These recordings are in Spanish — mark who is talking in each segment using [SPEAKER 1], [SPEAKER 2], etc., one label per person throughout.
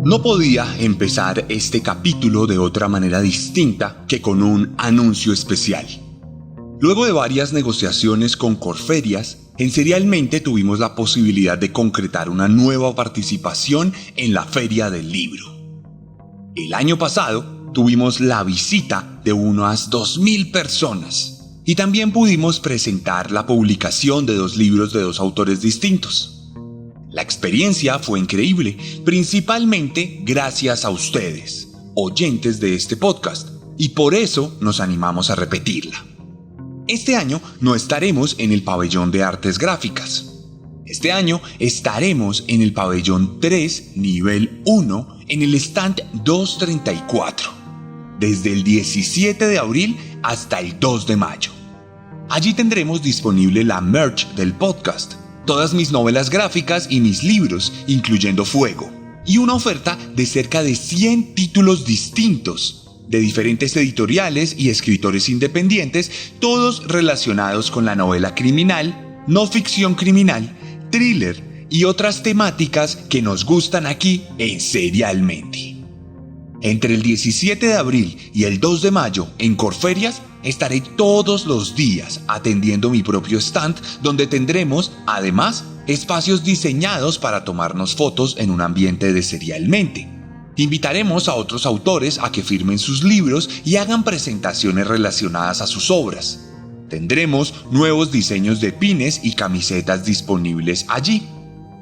[SPEAKER 1] No podía empezar este capítulo de otra manera distinta que con un anuncio especial. Luego de varias negociaciones con Corferias, en Serialmente tuvimos la posibilidad de concretar una nueva participación en la Feria del Libro. El año pasado tuvimos la visita de unas 2.000 personas y también pudimos presentar la publicación de 2 libros de 2 autores distintos. La experiencia fue increíble, principalmente gracias a ustedes, oyentes de este podcast, y por eso nos animamos a repetirla. Este año no estaremos en el pabellón de artes gráficas. Este año estaremos en el pabellón 3, nivel 1, en el stand 234, desde el 17 de abril hasta el 2 de mayo. Allí tendremos disponible la merch del podcast, todas mis novelas gráficas y mis libros, incluyendo Fuego, y una oferta de cerca de 100 títulos distintos, de diferentes editoriales y escritores independientes, todos relacionados con la novela criminal, no ficción criminal, thriller y otras temáticas que nos gustan aquí en Serialmente. Entre el 17 de abril y el 2 de mayo en Corferias estaré todos los días atendiendo mi propio stand, donde tendremos, además, espacios diseñados para tomarnos fotos en un ambiente de Serialmente. Invitaremos a otros autores a que firmen sus libros y hagan presentaciones relacionadas a sus obras. Tendremos nuevos diseños de pines y camisetas disponibles allí.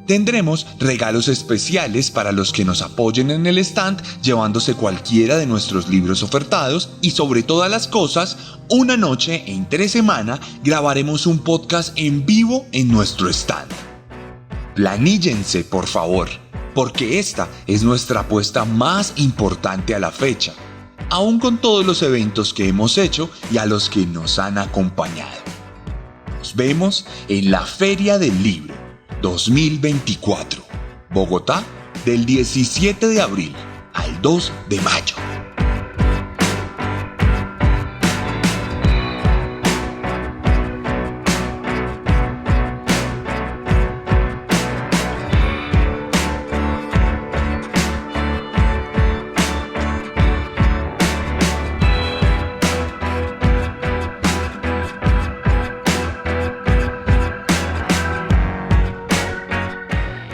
[SPEAKER 1] Tendremos regalos especiales para los que nos apoyen en el stand, llevándose cualquiera de nuestros libros ofertados, y sobre todas las cosas, una noche entre semana grabaremos un podcast en vivo en nuestro stand. Planíllense, por favor, porque esta es nuestra apuesta más importante a la fecha, aún con todos los eventos que hemos hecho y a los que nos han acompañado. Nos vemos en la Feria del Libro 2024, Bogotá, del 17 de abril al 2 de mayo.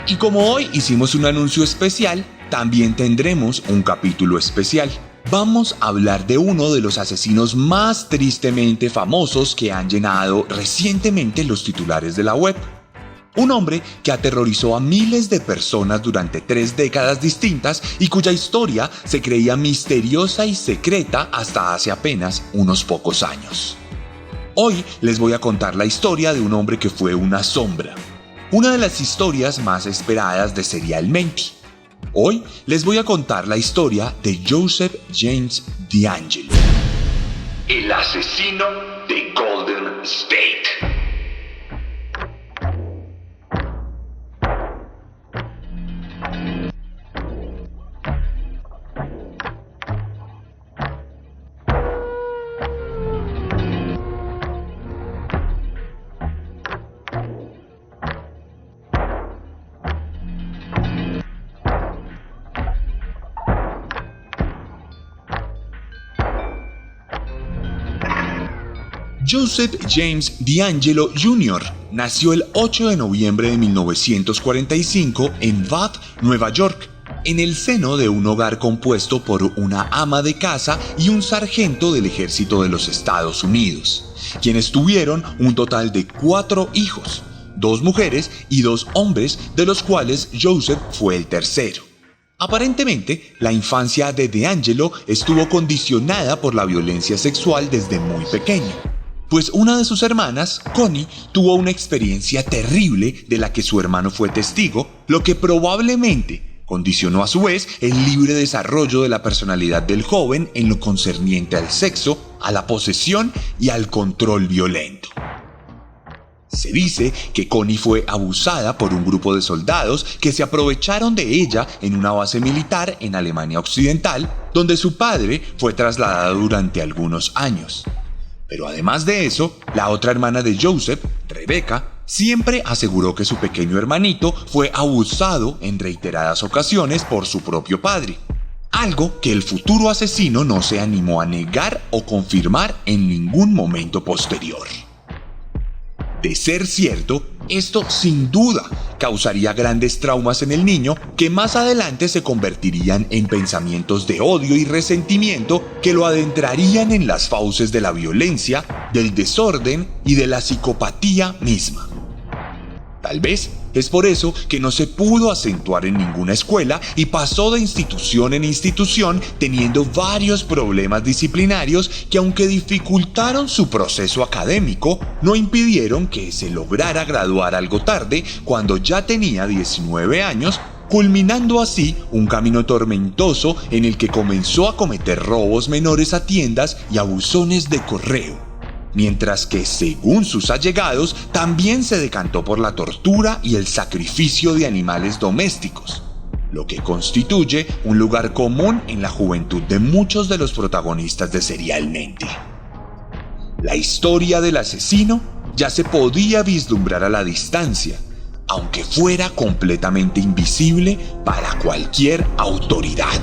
[SPEAKER 1] Y como hoy hicimos un anuncio especial, también tendremos un capítulo especial. Vamos a hablar de uno de los asesinos más tristemente famosos que han llenado recientemente los titulares de la web. Un hombre que aterrorizó a miles de personas durante 3 décadas distintas y cuya historia se creía misteriosa y secreta hasta hace apenas unos pocos años. Hoy les voy a contar la historia de un hombre que fue una sombra. Una de las historias más esperadas de Serialmente. Hoy les voy a contar la historia de Joseph James DeAngelo, el asesino de Golden State. Joseph James DeAngelo Jr. nació el 8 de noviembre de 1945 en Bath, Nueva York, en el seno de un hogar compuesto por una ama de casa y un sargento del ejército de los Estados Unidos, quienes tuvieron un total de 4 hijos, 2 mujeres y 2 hombres, de los cuales Joseph fue el tercero. Aparentemente, la infancia de DeAngelo estuvo condicionada por la violencia sexual desde muy pequeño, pues una de sus hermanas, Connie, tuvo una experiencia terrible de la que su hermano fue testigo, lo que probablemente condicionó a su vez el libre desarrollo de la personalidad del joven en lo concerniente al sexo, a la posesión y al control violento. Se dice que Connie fue abusada por un grupo de soldados que se aprovecharon de ella en una base militar en Alemania Occidental, donde su padre fue trasladado durante algunos años. Pero además de eso, la otra hermana de Joseph, Rebecca, siempre aseguró que su pequeño hermanito fue abusado en reiteradas ocasiones por su propio padre, algo que el futuro asesino no se animó a negar o confirmar en ningún momento posterior. De ser cierto, esto sin duda causaría grandes traumas en el niño que más adelante se convertirían en pensamientos de odio y resentimiento que lo adentrarían en las fauces de la violencia, del desorden y de la psicopatía misma. Tal vez es por eso que no se pudo acentuar en ninguna escuela y pasó de institución en institución teniendo varios problemas disciplinarios que, aunque dificultaron su proceso académico, no impidieron que se lograra graduar algo tarde cuando ya tenía 19 años, culminando así un camino tormentoso en el que comenzó a cometer robos menores a tiendas y a buzones de correo. Mientras que, según sus allegados, también se decantó por la tortura y el sacrificio de animales domésticos, lo que constituye un lugar común en la juventud de muchos de los protagonistas de Serialmente. La historia del asesino ya se podía vislumbrar a la distancia, aunque fuera completamente invisible para cualquier autoridad.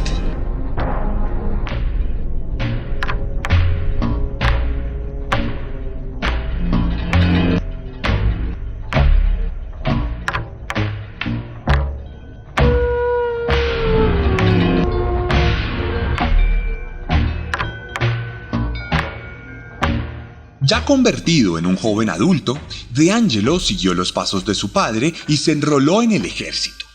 [SPEAKER 1] Ya convertido en un joven adulto, DeAngelo siguió los pasos de su padre y se enroló en el ejército.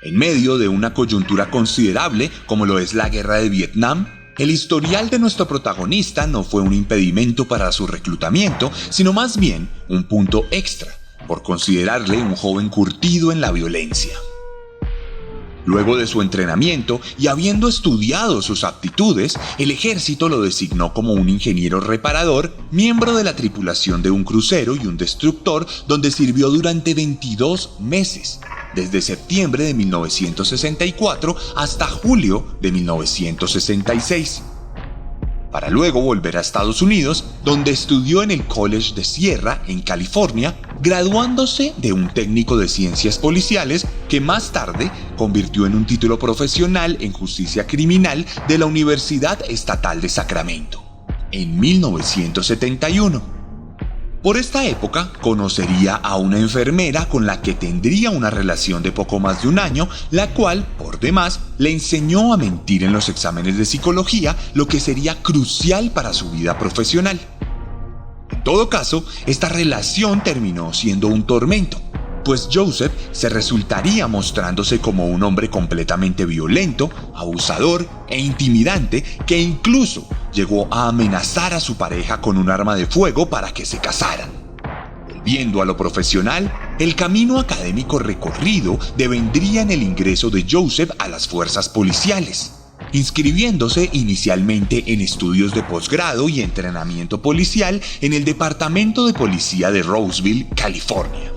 [SPEAKER 1] En medio de una coyuntura considerable como lo es la guerra de Vietnam, el historial de nuestro protagonista no fue un impedimento para su reclutamiento, sino más bien un punto extra, por considerarle un joven curtido en la violencia. Luego de su entrenamiento y habiendo estudiado sus aptitudes, el ejército lo designó como un ingeniero reparador, miembro de la tripulación de un crucero y un destructor, donde sirvió durante 22 meses, desde septiembre de 1964 hasta julio de 1966. Para luego volver a Estados Unidos, donde estudió en el College de Sierra, en California, graduándose de un técnico de ciencias policiales que más tarde convirtió en un título profesional en justicia criminal de la Universidad Estatal de Sacramento, en 1971. Por esta época, conocería a una enfermera con la que tendría una relación de poco más de un año, la cual, por demás, le enseñó a mentir en los exámenes de psicología, lo que sería crucial para su vida profesional. En todo caso, esta relación terminó siendo un tormento, pues Joseph se resultaría mostrándose como un hombre completamente violento, abusador e intimidante que incluso llegó a amenazar a su pareja con un arma de fuego para que se casaran. Volviendo a lo profesional, el camino académico recorrido devendría en el ingreso de Joseph a las fuerzas policiales, inscribiéndose inicialmente en estudios de posgrado y entrenamiento policial en el Departamento de Policía de Roseville, California.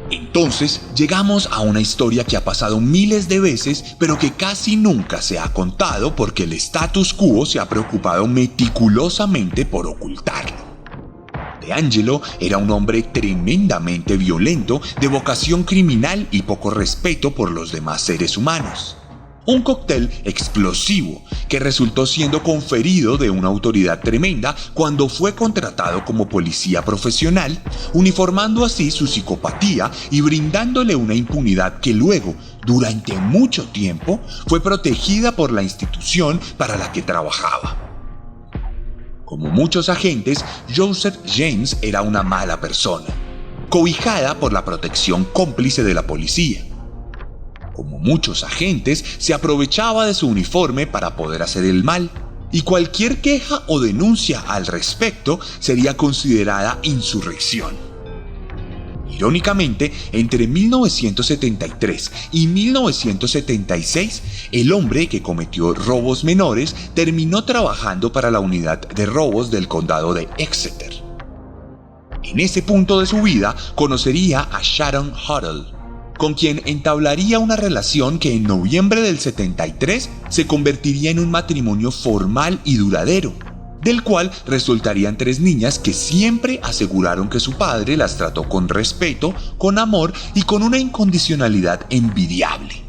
[SPEAKER 1] Entonces llegamos a una historia que ha pasado miles de veces, pero que casi nunca se ha contado porque el status quo se ha preocupado meticulosamente por ocultarlo. DeAngelo era un hombre tremendamente violento, de vocación criminal y poco respeto por los demás seres humanos. Un cóctel explosivo que resultó siendo conferido de una autoridad tremenda cuando fue contratado como policía profesional, uniformando así su psicopatía y brindándole una impunidad que luego, durante mucho tiempo, fue protegida por la institución para la que trabajaba. Como muchos agentes, Joseph James era una mala persona, cobijada por la protección cómplice de la policía. Como muchos agentes, se aprovechaba de su uniforme para poder hacer el mal, y cualquier queja o denuncia al respecto sería considerada insurrección. Irónicamente, entre 1973 y 1976, el hombre que cometió robos menores terminó trabajando para la unidad de robos del condado de Exeter. En ese punto de su vida conocería a Sharon Huddle, con quien entablaría una relación que en noviembre del 73 se convertiría en un matrimonio formal y duradero, del cual resultarían 3 niñas que siempre aseguraron que su padre las trató con respeto, con amor y con una incondicionalidad envidiable.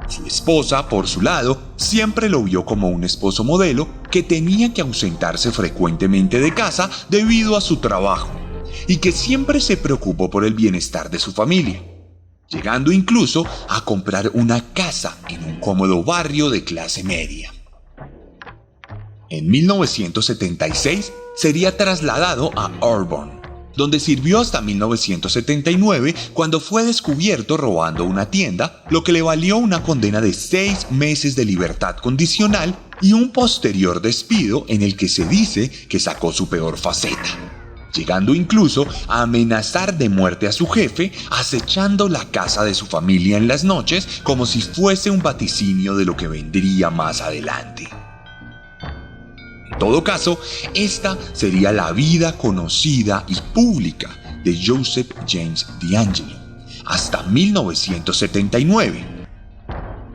[SPEAKER 1] Su esposa, por su lado, siempre lo vio como un esposo modelo que tenía que ausentarse frecuentemente de casa debido a su trabajo y que siempre se preocupó por el bienestar de su familia, llegando incluso a comprar una casa en un cómodo barrio de clase media. En 1976 sería trasladado a Auburn, donde sirvió hasta 1979 cuando fue descubierto robando una tienda, lo que le valió una condena de 6 meses de libertad condicional y un posterior despido en el que se dice que sacó su peor faceta, llegando incluso a amenazar de muerte a su jefe, acechando la casa de su familia en las noches como si fuese un vaticinio de lo que vendría más adelante. En todo caso, esta sería la vida conocida y pública de Joseph James DeAngelo hasta 1979.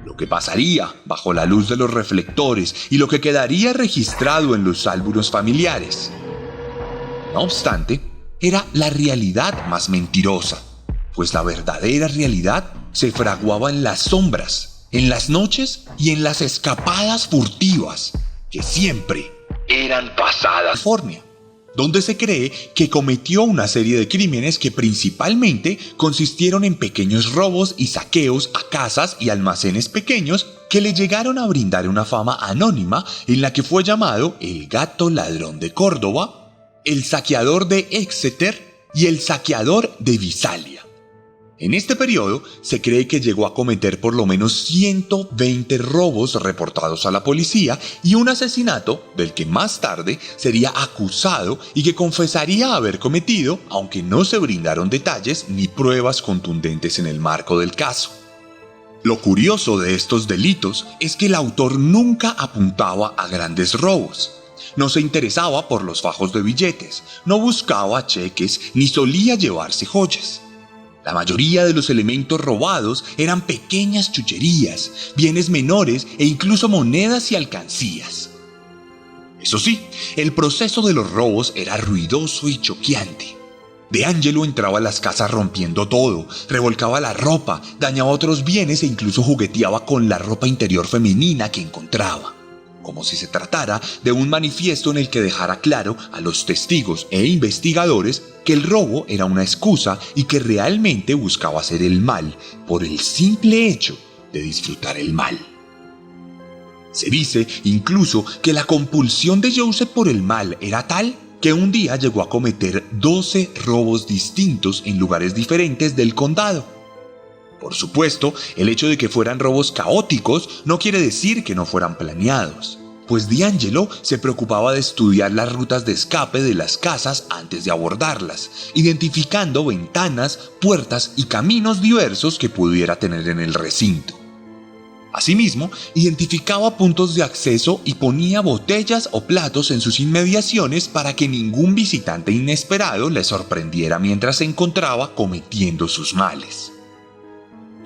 [SPEAKER 1] Lo que pasaría bajo la luz de los reflectores y lo que quedaría registrado en los álbumes familiares. No obstante, era la realidad más mentirosa, pues la verdadera realidad se fraguaba en las sombras, en las noches y en las escapadas furtivas que siempre eran pasadas a California, donde se cree que cometió una serie de crímenes que principalmente consistieron en pequeños robos y saqueos a casas y almacenes pequeños que le llegaron a brindar una fama anónima en la que fue llamado el gato ladrón de Córdoba, el saqueador de Exeter y el saqueador de Visalia. En este periodo se cree que llegó a cometer por lo menos 120 robos reportados a la policía y un asesinato del que más tarde sería acusado y que confesaría haber cometido, aunque no se brindaron detalles ni pruebas contundentes en el marco del caso. Lo curioso de estos delitos es que el autor nunca apuntaba a grandes robos. No se interesaba por los fajos de billetes, no buscaba cheques ni solía llevarse joyas. La mayoría de los elementos robados eran pequeñas chucherías, bienes menores e incluso monedas y alcancías. Eso sí, el proceso de los robos era ruidoso y choqueante. DeAngelo entraba a las casas rompiendo todo, revolcaba la ropa, dañaba otros bienes e incluso jugueteaba con la ropa interior femenina que encontraba, como si se tratara de un manifiesto en el que dejara claro a los testigos e investigadores que el robo era una excusa y que realmente buscaba hacer el mal por el simple hecho de disfrutar el mal. Se dice incluso que la compulsión de Joseph por el mal era tal que un día llegó a cometer 12 robos distintos en lugares diferentes del condado. Por supuesto, el hecho de que fueran robos caóticos no quiere decir que no fueran planeados, pues DeAngelo se preocupaba de estudiar las rutas de escape de las casas antes de abordarlas, identificando ventanas, puertas y caminos diversos que pudiera tener en el recinto. Asimismo, identificaba puntos de acceso y ponía botellas o platos en sus inmediaciones para que ningún visitante inesperado le sorprendiera mientras se encontraba cometiendo sus males.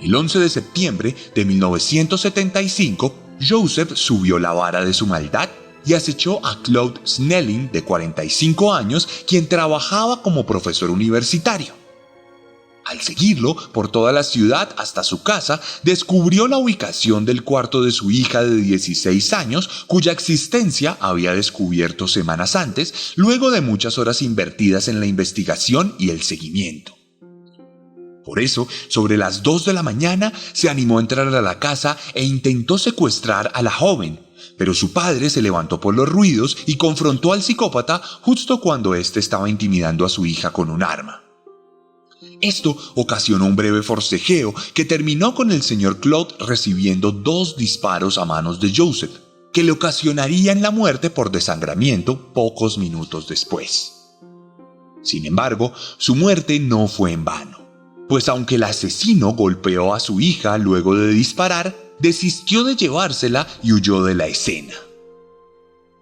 [SPEAKER 1] El 11 de septiembre de 1975, Joseph subió la vara de su maldad y acechó a Claude Snelling, de 45 años, quien trabajaba como profesor universitario. Al seguirlo por toda la ciudad hasta su casa, descubrió la ubicación del cuarto de su hija de 16 años, cuya existencia había descubierto semanas antes, luego de muchas horas invertidas en la investigación y el seguimiento. Por eso, sobre las 2 de la mañana, se animó a entrar a la casa e intentó secuestrar a la joven, pero su padre se levantó por los ruidos y confrontó al psicópata justo cuando éste estaba intimidando a su hija con un arma. Esto ocasionó un breve forcejeo que terminó con el señor Claude recibiendo 2 disparos a manos de Joseph, que le ocasionarían la muerte por desangramiento pocos minutos después. Sin embargo, su muerte no fue en vano, pues aunque el asesino golpeó a su hija luego de disparar, desistió de llevársela y huyó de la escena.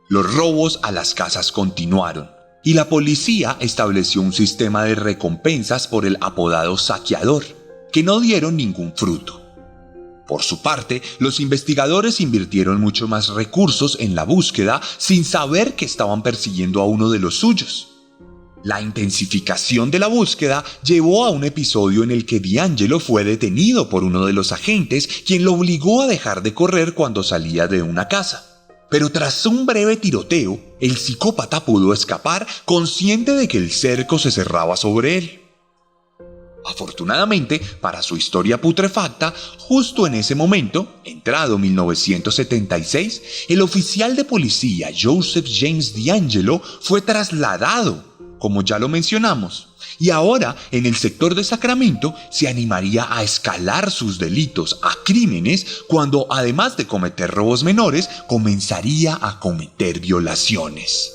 [SPEAKER 1] Los robos a las casas continuaron, y la policía estableció un sistema de recompensas por el apodado saqueador, que no dieron ningún fruto. Por su parte, los investigadores invirtieron mucho más recursos en la búsqueda sin saber que estaban persiguiendo a uno de los suyos. La intensificación de la búsqueda llevó a un episodio en el que D'Angelo fue detenido por uno de los agentes, quien lo obligó a dejar de correr cuando salía de una casa. Pero tras un breve tiroteo, el psicópata pudo escapar, consciente de que el cerco se cerraba sobre él. Afortunadamente, para su historia putrefacta, justo en ese momento, entrado 1976, el oficial de policía Joseph James D'Angelo fue trasladado, como ya lo mencionamos, y ahora en el sector de Sacramento se animaría a escalar sus delitos a crímenes cuando, además de cometer robos menores, comenzaría a cometer violaciones.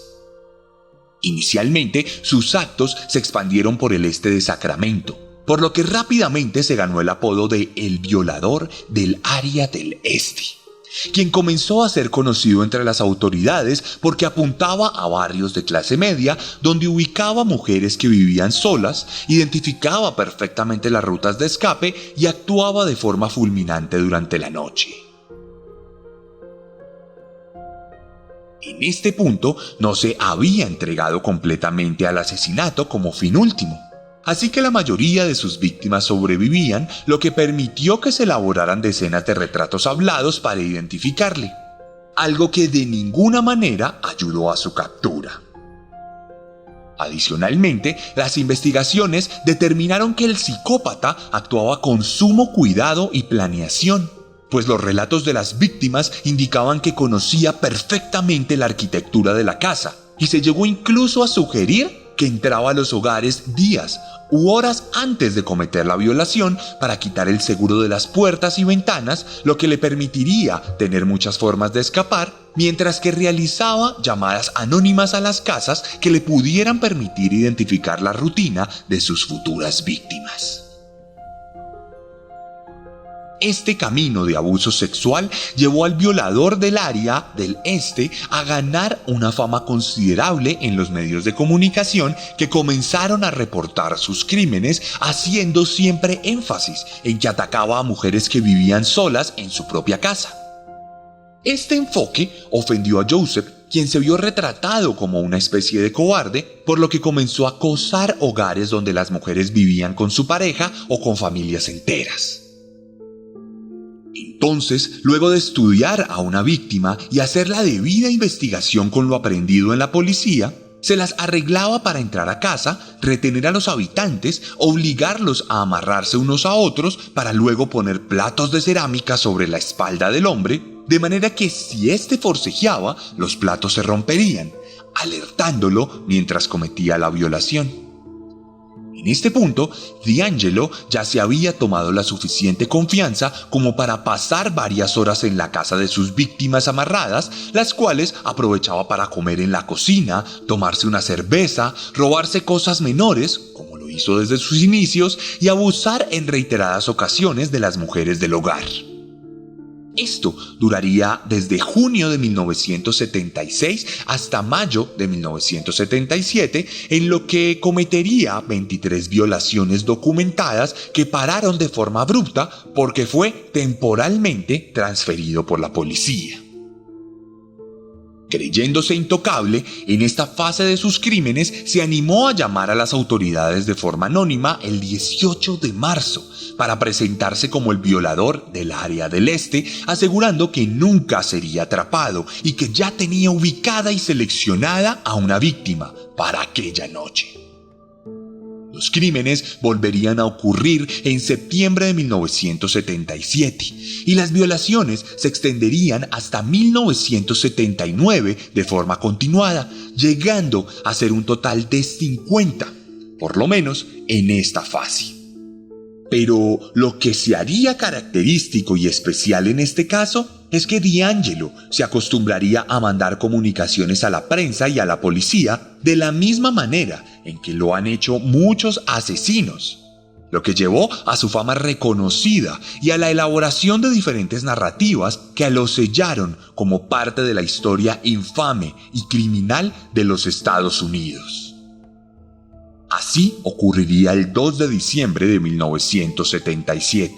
[SPEAKER 1] Inicialmente, sus actos se expandieron por el este de Sacramento, por lo que rápidamente se ganó el apodo de El Violador del Área del Este, quien comenzó a ser conocido entre las autoridades porque apuntaba a barrios de clase media donde ubicaba mujeres que vivían solas, identificaba perfectamente las rutas de escape y actuaba de forma fulminante durante la noche. En este punto no se había entregado completamente al asesinato como fin último. Así que la mayoría de sus víctimas sobrevivían, lo que permitió que se elaboraran decenas de retratos hablados para identificarle, algo que de ninguna manera ayudó a su captura. Adicionalmente, las investigaciones determinaron que el psicópata actuaba con sumo cuidado y planeación, pues los relatos de las víctimas indicaban que conocía perfectamente la arquitectura de la casa, y se llegó incluso a sugerir que entraba a los hogares días u horas antes de cometer la violación para quitar el seguro de las puertas y ventanas, lo que le permitiría tener muchas formas de escapar, mientras que realizaba llamadas anónimas a las casas que le pudieran permitir identificar la rutina de sus futuras víctimas. Este camino de abuso sexual llevó al violador del área del este a ganar una fama considerable en los medios de comunicación, que comenzaron a reportar sus crímenes, haciendo siempre énfasis en que atacaba a mujeres que vivían solas en su propia casa. Este enfoque ofendió a Joseph, quien se vio retratado como una especie de cobarde, por lo que comenzó a acosar hogares donde las mujeres vivían con su pareja o con familias enteras. Entonces, luego de estudiar a una víctima y hacer la debida investigación con lo aprendido en la policía, se las arreglaba para entrar a casa, retener a los habitantes, obligarlos a amarrarse unos a otros para luego poner platos de cerámica sobre la espalda del hombre, de manera que si éste forcejeaba, los platos se romperían, alertándolo mientras cometía la violación. En este punto, D'Angelo ya se había tomado la suficiente confianza como para pasar varias horas en la casa de sus víctimas amarradas, las cuales aprovechaba para comer en la cocina, tomarse una cerveza, robarse cosas menores, como lo hizo desde sus inicios, y abusar en reiteradas ocasiones de las mujeres del hogar. Esto duraría desde junio de 1976 hasta mayo de 1977, en lo que cometería 23 violaciones documentadas que pararon de forma abrupta porque fue temporalmente transferido por la policía. Creyéndose intocable, en esta fase de sus crímenes se animó a llamar a las autoridades de forma anónima el 18 de marzo para presentarse como el violador del área del este, asegurando que nunca sería atrapado y que ya tenía ubicada y seleccionada a una víctima para aquella noche. Los crímenes volverían a ocurrir en septiembre de 1977 y las violaciones se extenderían hasta 1979 de forma continuada, llegando a ser un total de 50, por lo menos en esta fase. Pero lo que se haría característico y especial en este caso es que D'Angelo se acostumbraría a mandar comunicaciones a la prensa y a la policía de la misma manera en que lo han hecho muchos asesinos, lo que llevó a su fama reconocida y a la elaboración de diferentes narrativas que lo sellaron como parte de la historia infame y criminal de los Estados Unidos. Así ocurriría el 2 de diciembre de 1977.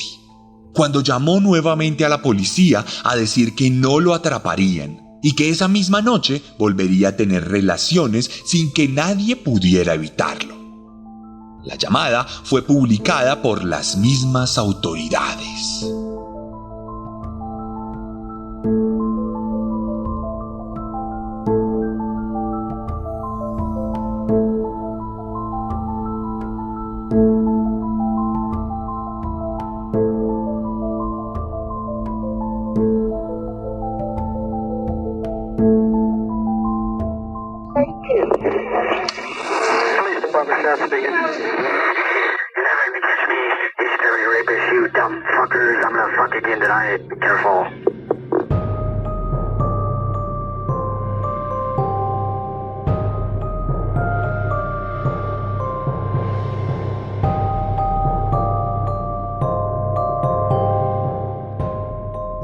[SPEAKER 1] cuando llamó nuevamente a la policía a decir que no lo atraparían y que esa misma noche volvería a tener relaciones sin que nadie pudiera evitarlo. La llamada fue publicada por las mismas autoridades.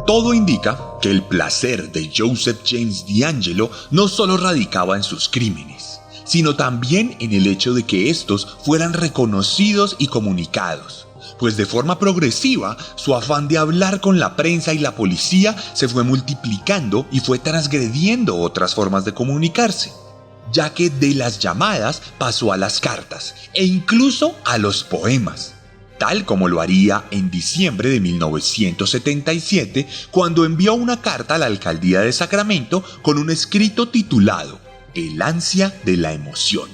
[SPEAKER 1] Todo indica que el placer de Joseph James DeAngelo no solo radicaba en sus crímenes, sino también en el hecho de que estos fueran reconocidos y comunicados, pues de forma progresiva su afán de hablar con la prensa y la policía se fue multiplicando y fue transgrediendo otras formas de comunicarse, ya que de las llamadas pasó a las cartas e incluso a los poemas, tal como lo haría en diciembre de 1977 cuando envió una carta a la alcaldía de Sacramento con un escrito titulado El ansia de la emoción.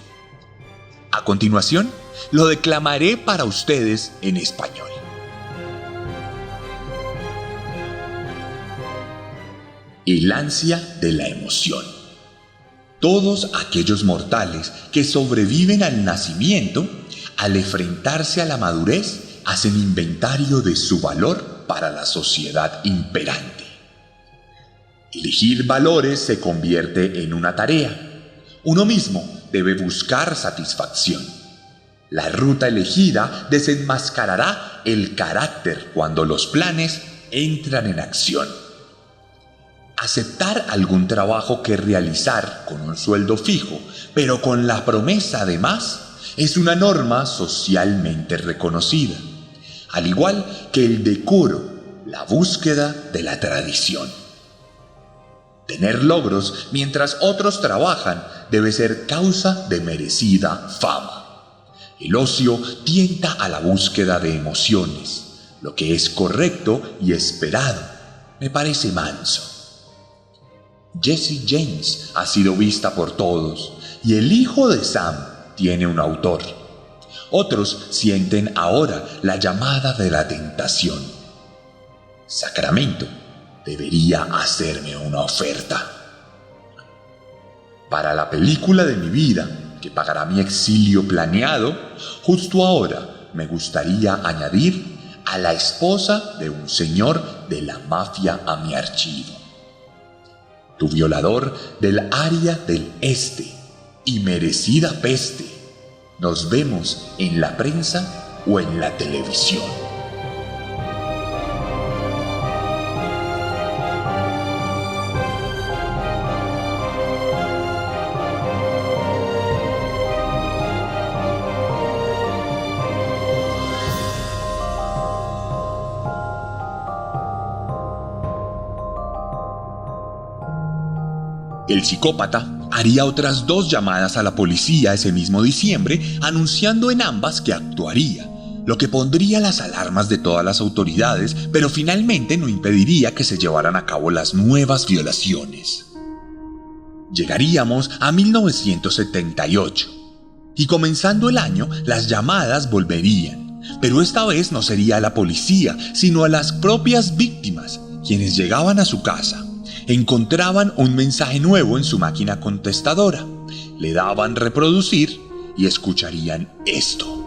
[SPEAKER 1] A continuación, lo declamaré para ustedes en español. El ansia de la emoción. Todos aquellos mortales que sobreviven al nacimiento, al enfrentarse a la madurez, hacen inventario de su valor para la sociedad imperante. Elegir valores se convierte en una tarea. Uno mismo debe buscar satisfacción. La ruta elegida desenmascarará el carácter cuando los planes entran en acción. Aceptar algún trabajo que realizar con un sueldo fijo, pero con la promesa de más, es una norma socialmente reconocida, al igual que el decoro, la búsqueda de la tradición. Tener logros mientras otros trabajan debe ser causa de merecida fama. El ocio tienta a la búsqueda de emociones. Lo que es correcto y esperado me parece manso. Jessie James ha sido vista por todos y el hijo de Sam tiene un autor. Otros sienten ahora la llamada de la tentación. Sacramento debería hacerme una oferta. Para la película de mi vida, que pagará mi exilio planeado, justo ahora me gustaría añadir a la esposa de un señor de la mafia a mi archivo. Tu violador del área del este y merecida peste. Nos vemos en la prensa o en la televisión. El psicópata haría otras 2 llamadas a la policía ese mismo diciembre, anunciando en ambas que actuaría, lo que pondría las alarmas de todas las autoridades, pero finalmente no impediría que se llevaran a cabo las nuevas violaciones. Llegaríamos a 1978, y comenzando el año, las llamadas volverían, pero esta vez no sería a la policía, sino a las propias víctimas, quienes llegaban a su casa. Encontraban un mensaje nuevo en su máquina contestadora, le daban reproducir y escucharían esto.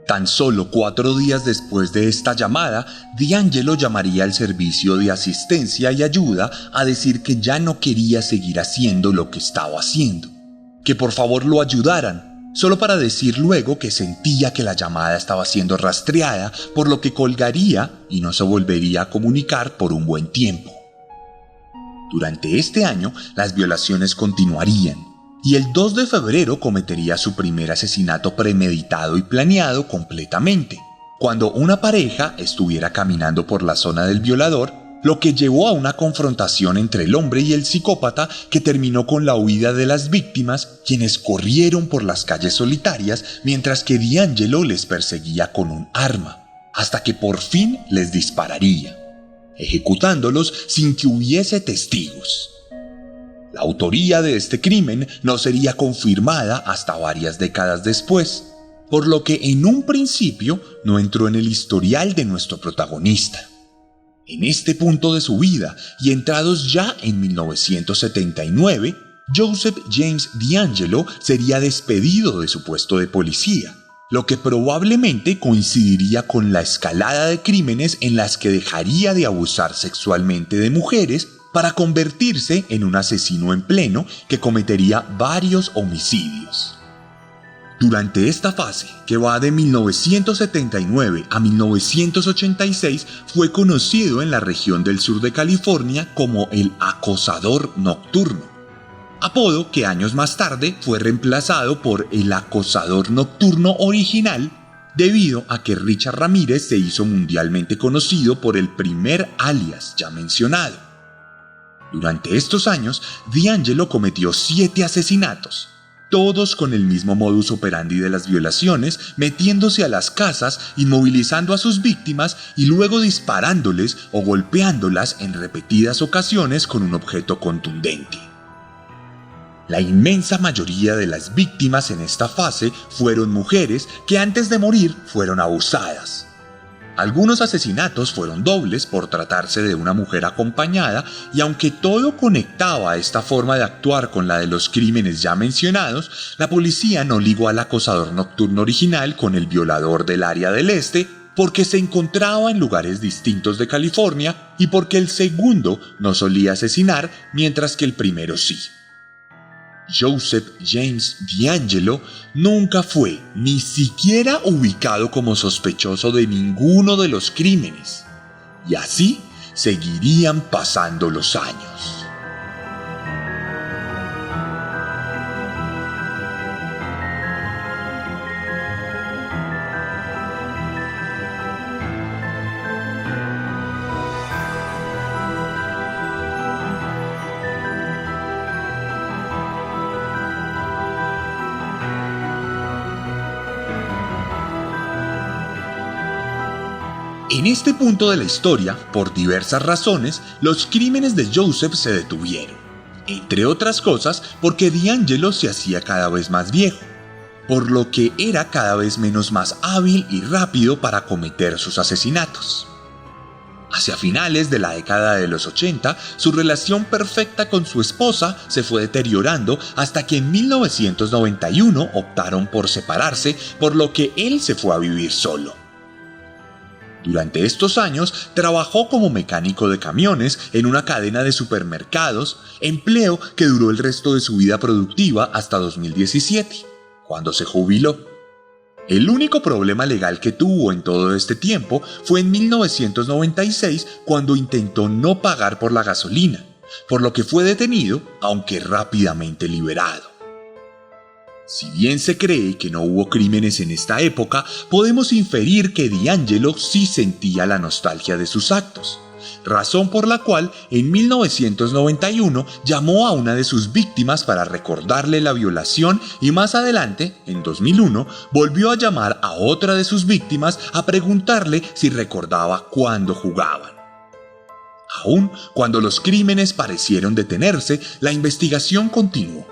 [SPEAKER 1] Tan solo 4 días después de esta llamada, D'Angelo llamaría al servicio de asistencia y ayuda a decir que ya no quería seguir haciendo lo que estaba haciendo, que por favor lo ayudaran, solo para decir luego que sentía que la llamada estaba siendo rastreada, por lo que colgaría y no se volvería a comunicar por un buen tiempo. Durante este año, las violaciones continuarían, y el 2 de febrero cometería su primer asesinato premeditado y planeado completamente, cuando una pareja estuviera caminando por la zona del violador, lo que llevó a una confrontación entre el hombre y el psicópata que terminó con la huida de las víctimas, quienes corrieron por las calles solitarias mientras que D'Angelo les perseguía con un arma, hasta que por fin les dispararía, ejecutándolos sin que hubiese testigos. La autoría de este crimen no sería confirmada hasta varias décadas después, por lo que en un principio no entró en el historial de nuestro protagonista. En este punto de su vida y entrados ya en 1979, Joseph James D'Angelo sería despedido de su puesto de policía, lo que probablemente coincidiría con la escalada de crímenes en las que dejaría de abusar sexualmente de mujeres para convertirse en un asesino en pleno que cometería varios homicidios. Durante esta fase, que va de 1979 a 1986, fue conocido en la región del sur de California como el acosador nocturno, apodo que años más tarde fue reemplazado por el acosador nocturno original, debido a que Richard Ramírez se hizo mundialmente conocido por el primer alias ya mencionado. Durante estos años, D'Angelo cometió 7 asesinatos, todos con el mismo modus operandi de las violaciones, metiéndose a las casas, inmovilizando a sus víctimas y luego disparándoles o golpeándolas en repetidas ocasiones con un objeto contundente. La inmensa mayoría de las víctimas en esta fase fueron mujeres que antes de morir fueron abusadas. Algunos asesinatos fueron dobles por tratarse de una mujer acompañada, y aunque todo conectaba esta forma de actuar con la de los crímenes ya mencionados, la policía no ligó al acosador nocturno original con el violador del área del este, porque se encontraba en lugares distintos de California y porque el segundo no solía asesinar, mientras que el primero sí. Joseph James D'Angelo nunca fue ni siquiera ubicado como sospechoso de ninguno de los crímenes, y así seguirían pasando los años. En este punto de la historia, por diversas razones, los crímenes de Joseph se detuvieron, entre otras cosas porque D'Angelo se hacía cada vez más viejo, por lo que era cada vez menos más hábil y rápido para cometer sus asesinatos. Hacia finales de la década de los 80, su relación perfecta con su esposa se fue deteriorando hasta que en 1991 optaron por separarse, por lo que él se fue a vivir solo. Durante estos años trabajó como mecánico de camiones en una cadena de supermercados, empleo que duró el resto de su vida productiva hasta 2017, cuando se jubiló. El único problema legal que tuvo en todo este tiempo fue en 1996 cuando intentó no pagar por la gasolina, por lo que fue detenido, aunque rápidamente liberado. Si bien se cree que no hubo crímenes en esta época, podemos inferir que D'Angelo sí sentía la nostalgia de sus actos, razón por la cual en 1991 llamó a una de sus víctimas para recordarle la violación y más adelante, en 2001, volvió a llamar a otra de sus víctimas a preguntarle si recordaba cuándo jugaban. Aún cuando los crímenes parecieron detenerse, la investigación continuó.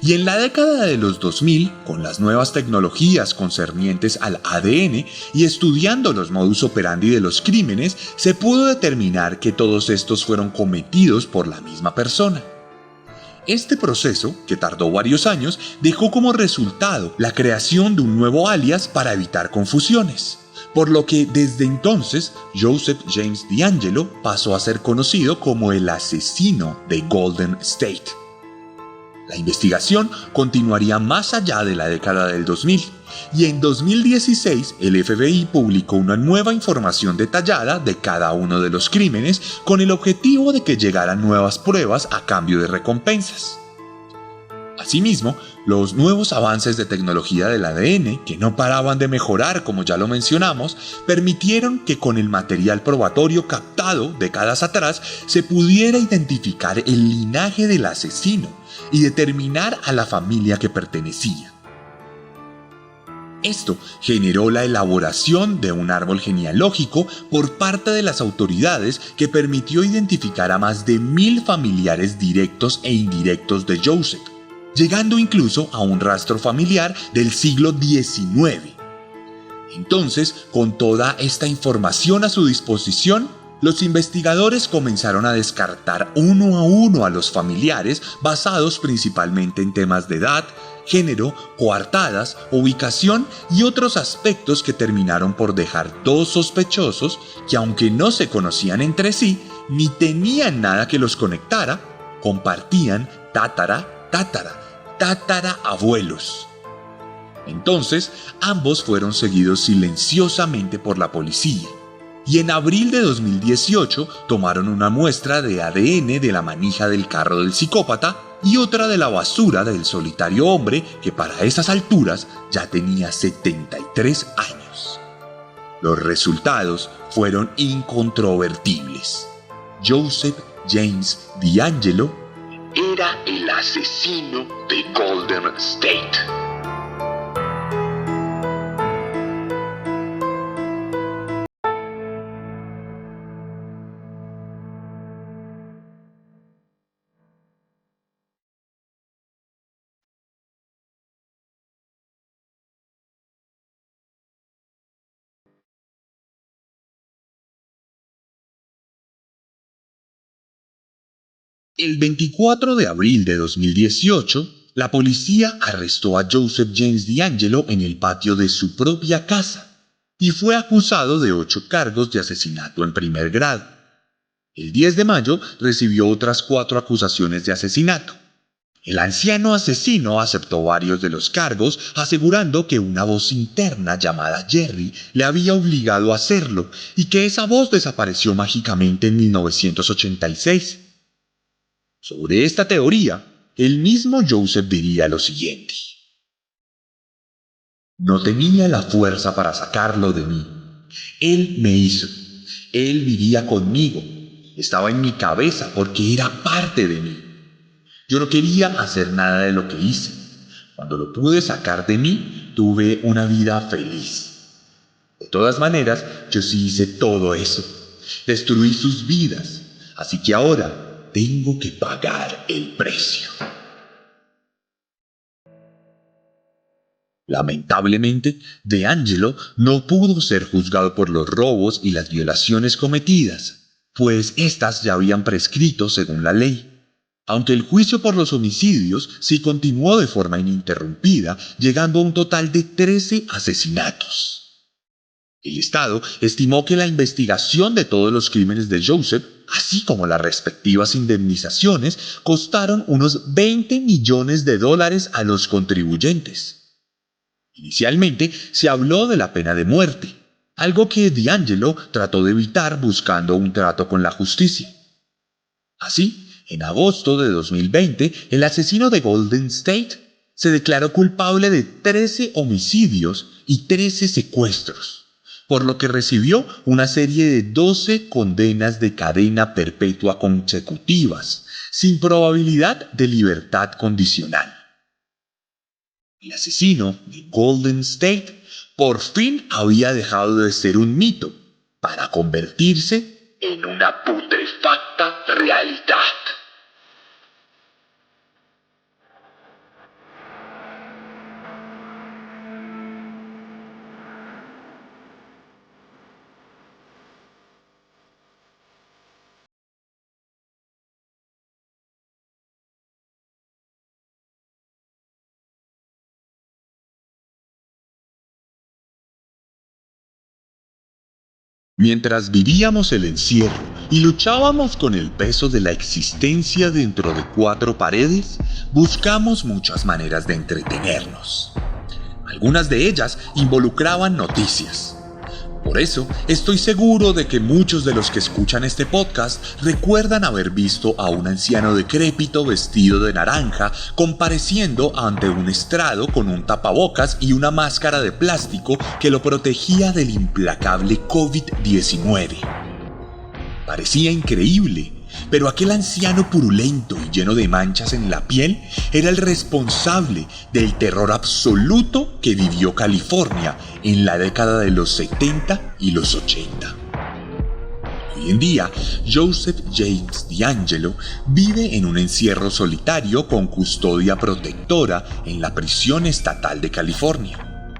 [SPEAKER 1] Y en la década de los 2000, con las nuevas tecnologías concernientes al ADN y estudiando los modus operandi de los crímenes, se pudo determinar que todos estos fueron cometidos por la misma persona. Este proceso, que tardó varios años, dejó como resultado la creación de un nuevo alias para evitar confusiones, por lo que desde entonces Joseph James D'Angelo pasó a ser conocido como el asesino de Golden State. La investigación continuaría más allá de la década del 2000 y en 2016 el FBI publicó una nueva información detallada de cada uno de los crímenes con el objetivo de que llegaran nuevas pruebas a cambio de recompensas. Asimismo, los nuevos avances de tecnología del ADN, que no paraban de mejorar como ya lo mencionamos, permitieron que con el material probatorio captado décadas atrás se pudiera identificar el linaje del asesino y determinar a la familia que pertenecía. Esto generó la elaboración de un árbol genealógico por parte de las autoridades que permitió identificar a más de 1000 familiares directos e indirectos de Joseph, llegando incluso a un rastro familiar del siglo XIX. Entonces, con toda esta información a su disposición, los investigadores comenzaron a descartar uno a uno a los familiares basados principalmente en temas de edad, género, coartadas, ubicación y otros aspectos que terminaron por dejar dos sospechosos que, aunque no se conocían entre sí ni tenían nada que los conectara, compartían tatarabuelos. Entonces, ambos fueron seguidos silenciosamente por la policía. Y en abril de 2018 tomaron una muestra de ADN de la manija del carro del psicópata y otra de la basura del solitario hombre que para esas alturas ya tenía 73 años. Los resultados fueron incontrovertibles. Joseph James D'Angelo era el asesino de Golden State. El 24 de abril de 2018, la policía arrestó a Joseph James D'Angelo en el patio de su propia casa y fue acusado de 8 cargos de asesinato en primer grado. El 10 de mayo recibió otras 4 acusaciones de asesinato. El anciano asesino aceptó varios de los cargos, asegurando que una voz interna llamada Jerry le había obligado a hacerlo y que esa voz desapareció mágicamente en 1986. Sobre esta teoría, el mismo Joseph diría lo siguiente: no tenía la fuerza para sacarlo de mí. Él me hizo. Él vivía conmigo. Estaba en mi cabeza porque era parte de mí. Yo no quería hacer nada de lo que hice. Cuando lo pude sacar de mí, tuve una vida feliz. De todas maneras, yo sí hice todo eso. Destruí sus vidas. Así que ahora tengo que pagar el precio. Lamentablemente, D'Angelo no pudo ser juzgado por los robos y las violaciones cometidas, pues éstas ya habían prescrito según la ley. Aunque el juicio por los homicidios sí continuó de forma ininterrumpida, llegando a un total de 13 asesinatos. El Estado estimó que la investigación de todos los crímenes de Joseph, así como las respectivas indemnizaciones, costaron unos $20 millones a los contribuyentes. Inicialmente se habló de la pena de muerte, algo que D'Angelo trató de evitar buscando un trato con la justicia. Así, en agosto de 2020, el asesino de Golden State se declaró culpable de 13 homicidios y 13 secuestros, por lo que recibió una serie de 12 condenas de cadena perpetua consecutivas, sin probabilidad de libertad condicional. El asesino de Golden State por fin había dejado de ser un mito para convertirse en una putrefacta realidad. Mientras vivíamos el encierro y luchábamos con el peso de la existencia dentro de 4 paredes, buscamos muchas maneras de entretenernos. Algunas de ellas involucraban noticias. Por eso, estoy seguro de que muchos de los que escuchan este podcast recuerdan haber visto a un anciano decrépito vestido de naranja compareciendo ante un estrado con un tapabocas y una máscara de plástico que lo protegía del implacable COVID-19. Parecía increíble, pero aquel anciano purulento y lleno de manchas en la piel era el responsable del terror absoluto que vivió California en la década de los 70 y los 80. Hoy en día, Joseph James D'Angelo vive en un encierro solitario con custodia protectora en la prisión estatal de California.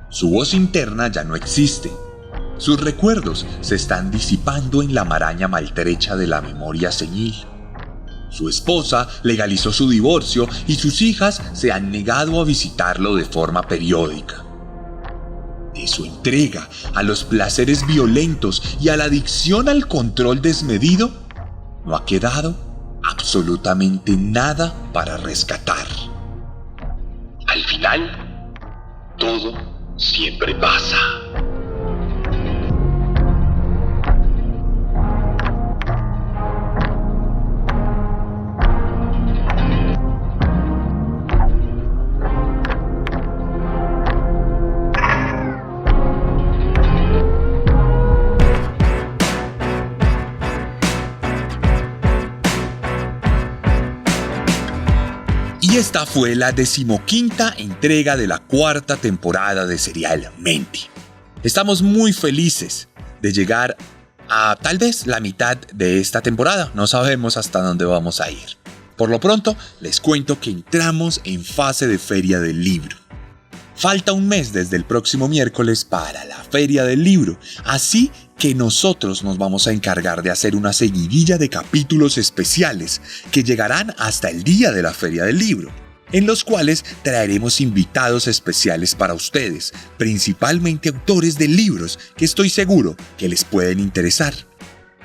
[SPEAKER 1] Su voz interna ya no existe. Sus recuerdos se están disipando en la maraña maltrecha de la memoria senil. Su esposa legalizó su divorcio y sus hijas se han negado a visitarlo de forma periódica. De su entrega a los placeres violentos y a la adicción al control desmedido, no ha quedado absolutamente nada para rescatar. Al final, todo siempre pasa. Y esta fue la 15ª entrega de la 4ª temporada de Serialmente. Estamos muy felices de llegar a tal vez la mitad de esta temporada. No sabemos hasta dónde vamos a ir. Por lo pronto, les cuento que entramos en fase de Feria del Libro. Falta un mes desde el próximo miércoles para la Feria del Libro, así que nosotros nos vamos a encargar de hacer una seguidilla de capítulos especiales que llegarán hasta el día de la Feria del Libro, en los cuales traeremos invitados especiales para ustedes, principalmente autores de libros que estoy seguro que les pueden interesar.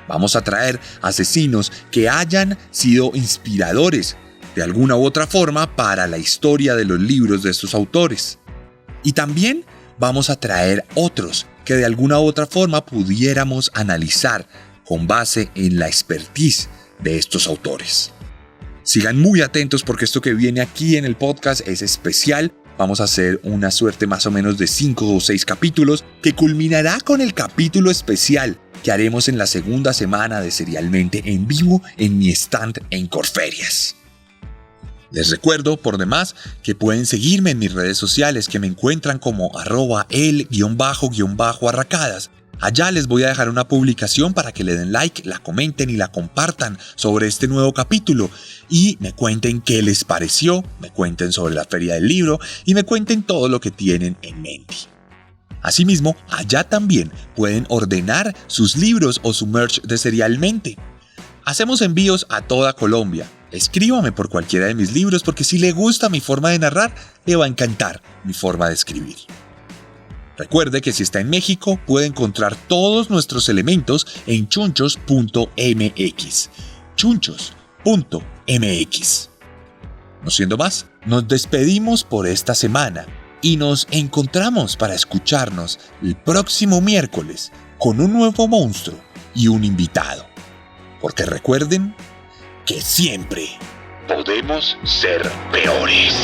[SPEAKER 1] Vamos a traer asesinos que hayan sido inspiradores de alguna u otra forma para la historia de los libros de estos autores. Y también vamos a traer otros que de alguna u otra forma pudiéramos analizar con base en la expertise de estos autores. Sigan muy atentos porque esto que viene aquí en el podcast es especial. Vamos a hacer una suerte más o menos de 5 o 6 capítulos que culminará con el capítulo especial que haremos en la segunda semana de Serialmente en vivo en mi stand en Corferias. Les recuerdo por demás que pueden seguirme en mis redes sociales que me encuentran como @el_arracadas. Allá les voy a dejar una publicación para que le den like, la comenten y la compartan sobre este nuevo capítulo y me cuenten qué les pareció, me cuenten sobre la Feria del Libro y me cuenten todo lo que tienen en mente. Asimismo, allá también pueden ordenar sus libros o su merch de Serialmente. Hacemos envíos a toda Colombia. Escríbame por cualquiera de mis libros porque si le gusta mi forma de narrar, le va a encantar mi forma de escribir. Recuerde que si está en México puede encontrar todos nuestros elementos en chunchos.mx. chunchos.mx. No siendo más, nos despedimos por esta semana.
[SPEAKER 2] y nos encontramos para escucharnos el próximo miércoles con un nuevo monstruo y un invitado. Porque recuerden que siempre podemos ser peores.